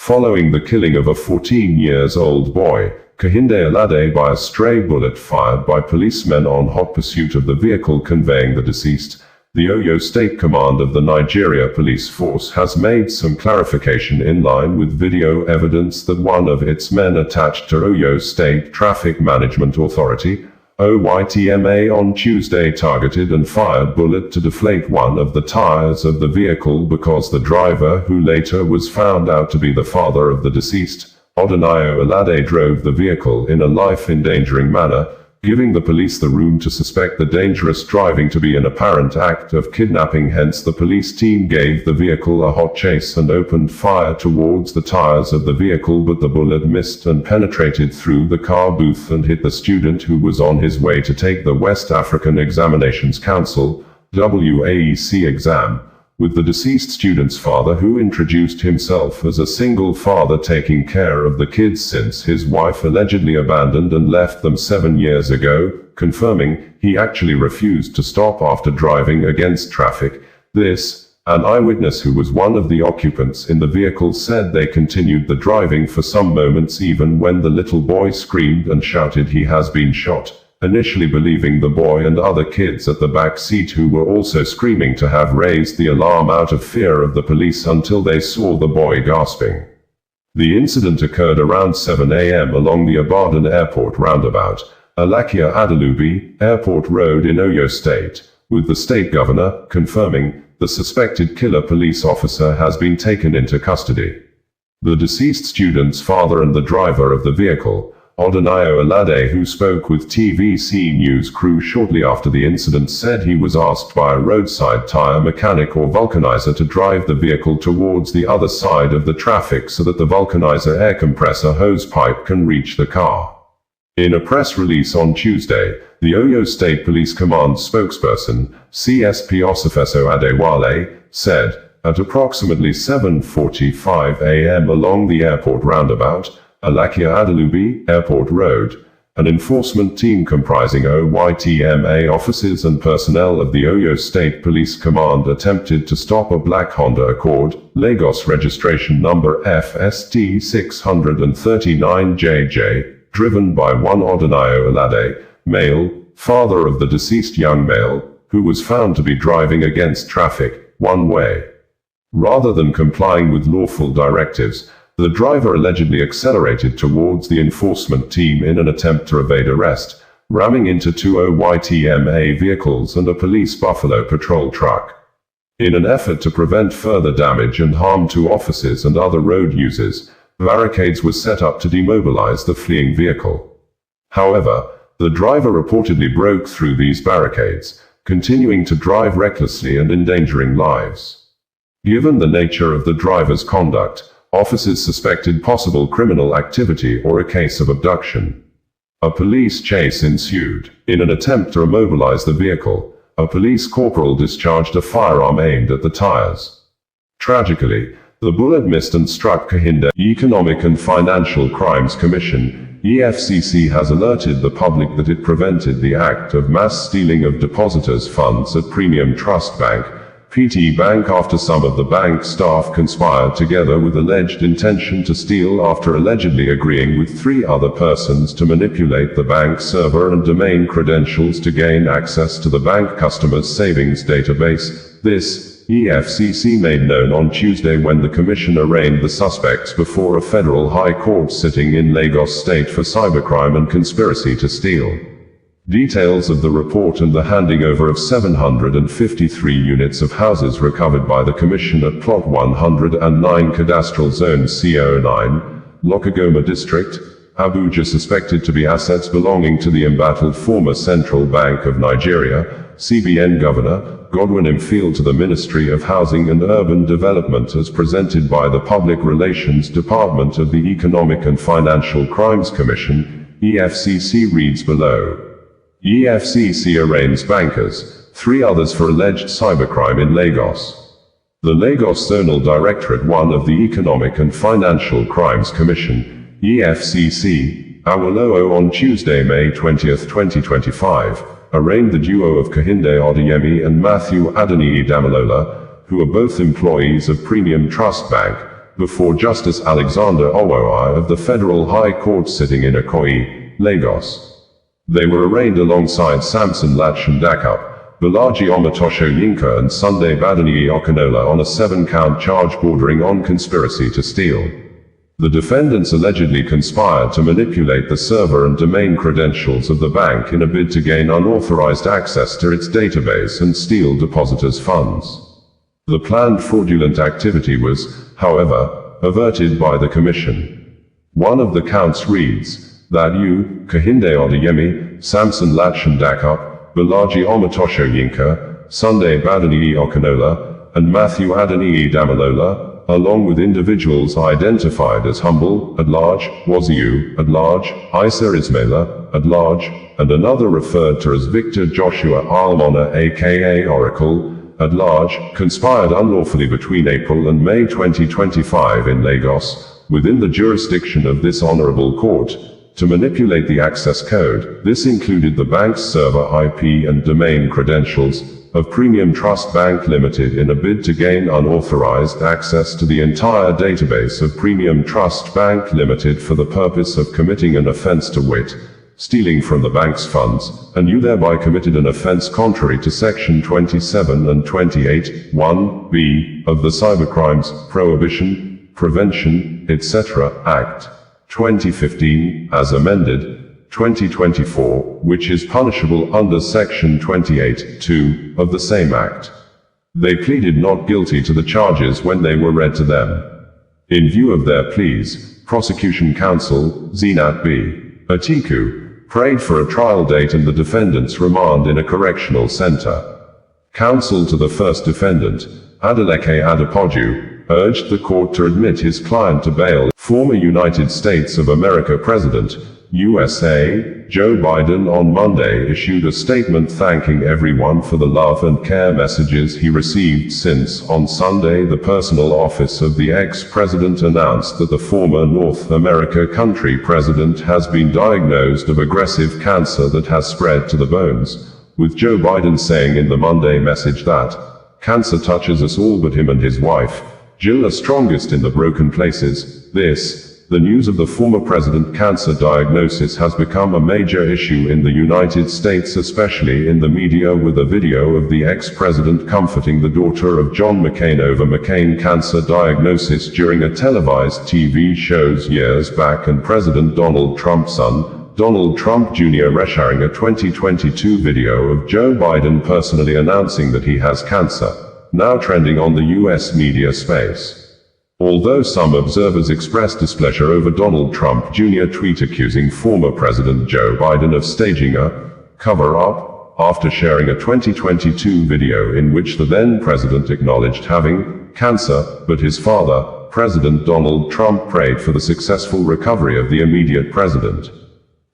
following the killing of a 14-year-old boy, Kehinde Alade, by a stray bullet fired by policemen on hot pursuit of the vehicle conveying the deceased. The Oyo State Command of the Nigeria Police Force has made some clarification in line with video evidence that one of its men attached to Oyo State Traffic Management Authority, OYTMA, on Tuesday targeted and fired bullet to deflate one of the tires of the vehicle because the driver, who later was found out to be the father of the deceased, Odunayo Alade, drove the vehicle in a life-endangering manner, giving the police the room to suspect the dangerous driving to be an apparent act of kidnapping. Hence, the police team gave the vehicle a hot chase and opened fire towards the tires of the vehicle, but the bullet missed and penetrated through the car booth and hit the student who was on his way to take the West African Examinations Council (WAEC) exam, with the deceased student's father, who introduced himself as a single father taking care of the kids since his wife allegedly abandoned and left them 7 years ago, confirming he actually refused to stop after driving against traffic. An eyewitness who was one of the occupants in the vehicle said they continued the driving for some moments even when the little boy screamed and shouted he has been shot, initially believing the boy and other kids at the back seat, who were also screaming, to have raised the alarm out of fear of the police until they saw the boy gasping. The incident occurred around 7 a.m. along the Ibadan Airport roundabout, Alakia Adalubi Airport Road in Oyo State, with the state governor confirming the suspected killer police officer has been taken into custody. The deceased student's father and the driver of the vehicle, Odunayo Alade, who spoke with TVC News crew shortly after the incident, said he was asked by a roadside tire mechanic or vulcanizer to drive the vehicle towards the other side of the traffic so that the vulcanizer air compressor hose pipe can reach the car. In a press release on Tuesday, the Oyo State Police Command spokesperson, CSP Osifeso Adewale, said, at approximately 7:45 a.m. along the airport roundabout, Alakia Adalubi Airport Road, an enforcement team comprising OYTMA officers and personnel of the Oyo State Police Command attempted to stop a black Honda Accord, Lagos registration number FST 639JJ, driven by one Odunayo Alade, male, father of the deceased young male, who was found to be driving against traffic, one way. Rather than complying with lawful directives, the driver allegedly accelerated towards the enforcement team in an attempt to evade arrest, ramming into two OYTMA vehicles and a police Buffalo patrol truck. In an effort to prevent further damage and harm to officers and other road users, barricades were set up to demobilize the fleeing vehicle. However, the driver reportedly broke through these barricades, continuing to drive recklessly and endangering lives. Given the nature of the driver's conduct, officers suspected possible criminal activity or a case of abduction. A police chase ensued. In an attempt to immobilize the vehicle, a police corporal discharged a firearm aimed at the tires. Tragically, the bullet missed and struck Kehinde. Economic and Financial Crimes Commission, EFCC, has alerted the public that it prevented the act of mass stealing of depositors' funds at Premium Trust Bank, PT Bank, after some of the bank staff conspired together with alleged intention to steal after allegedly agreeing with 3 other persons to manipulate the bank server and domain credentials to gain access to the bank customers' savings database. This, EFCC made known on Tuesday when the commission arraigned the suspects before a federal high court sitting in Lagos State for cybercrime and conspiracy to steal. Details of the report and the handing over of 753 units of houses recovered by the Commission at Plot 109 Cadastral Zone CO9, Lokogoma District, Abuja, suspected to be assets belonging to the embattled former Central Bank of Nigeria, CBN Governor Godwin Mfield, to the Ministry of Housing and Urban Development, as presented by the Public Relations Department of the Economic and Financial Crimes Commission, EFCC, reads below. EFCC arraigns bankers, 3 others for alleged cybercrime in Lagos. The Lagos Zonal Directorate 1 of the Economic and Financial Crimes Commission, EFCC, Awolowo, on Tuesday, May 20, 2025, arraigned the duo of Kehinde Alade and Matthew Adeniyi Damilola, who are both employees of Premium Trust Bank, before Justice Alexander Owoyi of the Federal High Court sitting in Ikoyi, Lagos. They were arraigned alongside Samson Latchandakap, Bolaji Omatosho Yinka and Sunday Badaniyi Okanola on a 7-count charge bordering on conspiracy to steal. The defendants allegedly conspired to manipulate the server and domain credentials of the bank in a bid to gain unauthorized access to its database and steal depositors' funds. The planned fraudulent activity was, however, averted by the Commission. One of the counts reads, that you, Kehinde Alade, Samson Latchandakap, Bolaji Omatosho Yinka, Sunday Badaniyi Okanola, and Matthew Adeniyi Damalola, along with individuals identified as Humble, at large, Waziu, at large, Isa Ismaila, at large, and another referred to as Victor Joshua Almona aka Oracle, at large, conspired unlawfully between April and May 2025 in Lagos, within the jurisdiction of this honorable court, to manipulate the access code. This included the bank's server IP and domain credentials of Premium Trust Bank Limited in a bid to gain unauthorized access to the entire database of Premium Trust Bank Limited for the purpose of committing an offense to wit, stealing from the bank's funds, and you thereby committed an offense contrary to Section 27 and 28, 1b, of the Cybercrimes, Prohibition, Prevention, etc. Act 2015, as amended, 2024, which is punishable under Section 28(2) of the same Act. They pleaded not guilty to the charges when they were read to them. In view of their pleas, prosecution counsel, Zinat B. Atiku, prayed for a trial date and the defendant's remand in a correctional center. Counsel to the first defendant, Adeleke Adepoju, urged the court to admit his client to bail. Former United States of America President, USA, Joe Biden on Monday issued a statement thanking everyone for the love and care messages he received since, on Sunday, the personal office of the ex-president announced that the former North America country president has been diagnosed of aggressive cancer that has spread to the bones, with Joe Biden saying in the Monday message that, "Cancer touches us all but him and his wife, Jill, are strongest in the broken places." The news of the former president's cancer diagnosis has become a major issue in the United States, especially in the media, with a video of the ex-president comforting the daughter of John McCain over McCain cancer diagnosis during a televised TV show years back, and President Donald Trump's son, Donald Trump Jr. resharing a 2022 video of Joe Biden personally announcing that he has cancer, now trending on the US media space. Although some observers expressed displeasure over Donald Trump Jr. tweet accusing former President Joe Biden of staging a cover-up, after sharing a 2022 video in which the then president acknowledged having cancer, but his father, President Donald Trump, prayed for the successful recovery of the immediate president.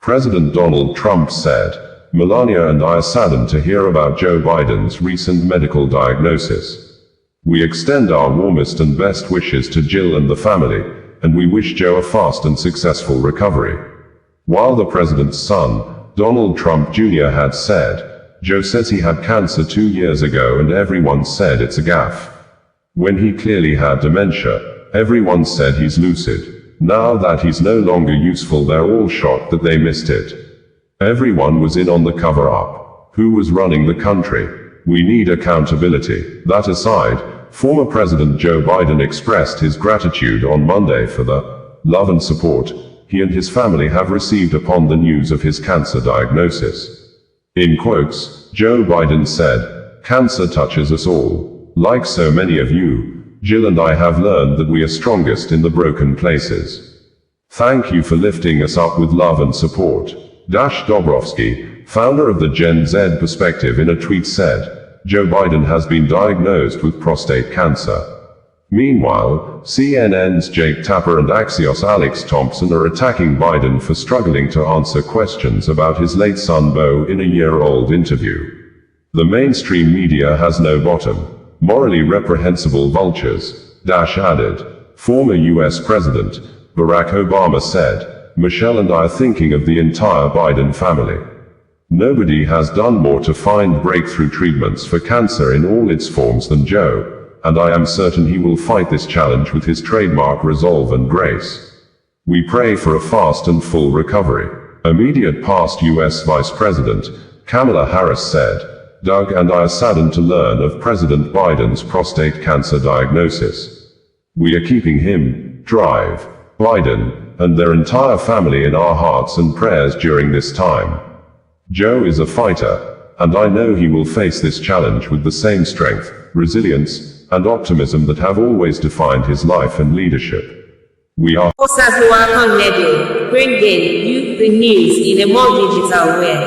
President Donald Trump said, "Melania and I are saddened to hear about Joe Biden's recent medical diagnosis. We extend our warmest and best wishes to Jill and the family, and we wish Joe a fast and successful recovery." While the president's son, Donald Trump Jr. had said, "Joe says he had cancer 2 years ago and everyone said it's a gaffe. When he clearly had dementia, everyone said he's lucid. Now that he's no longer useful, they're all shocked that they missed it. Everyone was in on the cover-up. Who was running the country? We need accountability." That aside, former President Joe Biden expressed his gratitude on Monday for the love and support he and his family have received upon the news of his cancer diagnosis. In quotes, Joe Biden said, "Cancer touches us all. Like so many of you, Jill and I have learned that we are strongest in the broken places. Thank you for lifting us up with love and support." Dobrovsky, founder of the Gen Z Perspective, in a tweet said, "Joe Biden has been diagnosed with prostate cancer." Meanwhile, CNN's Jake Tapper and Axios' Alex Thompson are attacking Biden for struggling to answer questions about his late son Beau in a year-old interview. "The mainstream media has no bottom. Morally reprehensible vultures," added. Former US President Barack Obama said, "Michelle and I are thinking of the entire Biden family. Nobody has done more to find breakthrough treatments for cancer in all its forms than Joe, and I am certain he will fight this challenge with his trademark resolve and grace. We pray for a fast and full recovery. Immediate past U.S. Vice President Kamala Harris said, Doug and I are saddened to learn of President Biden's prostate cancer diagnosis. We are keeping him, Drive, Biden, and their entire family in our hearts and prayers during this time. Joe is a fighter, and I know he will face this challenge with the same strength, resilience, and optimism that have always defined his life and leadership. We are Osazuwa Level, bringing you the news in a more digital way.